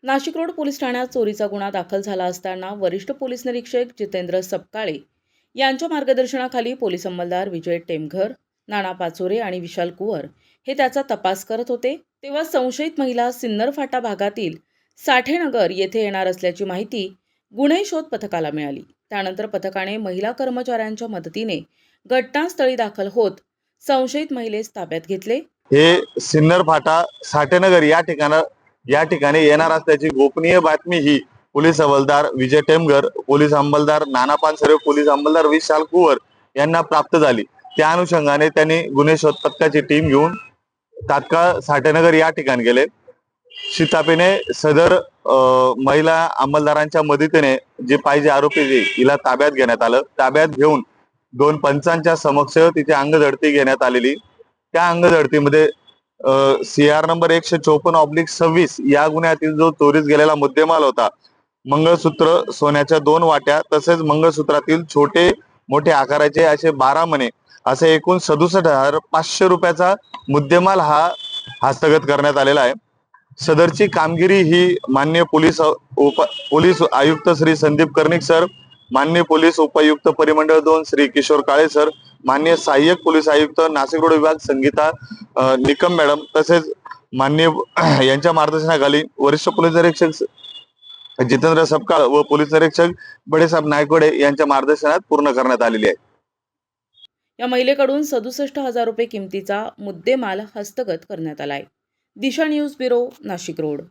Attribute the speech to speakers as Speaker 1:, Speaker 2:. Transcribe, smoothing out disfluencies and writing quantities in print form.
Speaker 1: Nashik road police ठाण्यात चोरीचा गुन्हा दाखल झाला असताना वरिष्ठ पोलीस निरीक्षक जितेंद्र सपकाळे यांच्या मार्गदर्शनाखाली पोलीस अंमलदार विजय टेमघर, नाना पाचोरे आणि विशाल कुवर हे त्याचा तपास करत होते. तेव्हा संशयित महिला सिन्नर फाटा भागातील साठेनगर येथे येणार असल्याची माहिती गुन्हे शोध पथकाला मिळाली. त्यानंतर पथकाने महिला कर्मचाऱ्यांच्या मदतीने घटनास्थळी दाखल होत संशयित महिलेस ताब्यात घेतले.
Speaker 2: हे सिन्नर फाटा साठेनगर या ठिकाणी येणार असल्याची गोपनीय बातमी ही पोलीस हवालदार विजय टेमघर, पोलीस अंमलदार नाना पानसरे, पोलीस अंमलदार विशाल कुवर यांना प्राप्त झाली. त्या अनुषंगाने त्यांनी गुन्हे शोध पथकाची टीम घेऊन तात्काळ साठेनगर या ठिकाणी गेले. शितापीने सदर महिला अंमलदारांच्या मदतीने जे पाहिजे आरोपी हिला ताब्यात घेण्यात आलं. ताब्यात घेऊन 2 पंचांच्या समक्ष तिची अंगझडती घेण्यात आलेली. त्या अंगझडतीमध्ये CR नंबर 154/26 या गुन्ह्यातील जो चोरीस गेलेला मुद्देमाल होता, मंगळसूत्र, सोन्याच्या 2 वाट्या, तसेच मंगळसूत्रातील छोटे मोठे आकाराचे असे 12 मणे, असे एकूण 67,500 रुपयाचा मुद्देमाल हा हस्तगत करण्यात आलेला आहे. सदरची कामगिरी ही माननीय पोलीस आयुक्त श्री संदीप कर्णिक सर, माननीय पोलीस उपायुक्त परिमंडळ 2 श्री किशोर काळे सर, माननीय सहाय्यक पोलीस आयुक्त नाशिक रोड विभाग संगीता निकम मॅडम, तसेच माननीय यांच्या मार्गदर्शनाखाली वरिष्ठ पोलीस निरीक्षक जितेंद्र सपकाळ व पोलीस निरीक्षक बडेसाहेब नायकोडे यांच्या मार्गदर्शनात पूर्ण करण्यात आलेली आहे.
Speaker 1: या महिलेकडून 67,000 रुपये किमतीचा मुद्देमाल हस्तगत करण्यात आलाय. दिशा न्यूज ब्युरो, नाशिक रोड.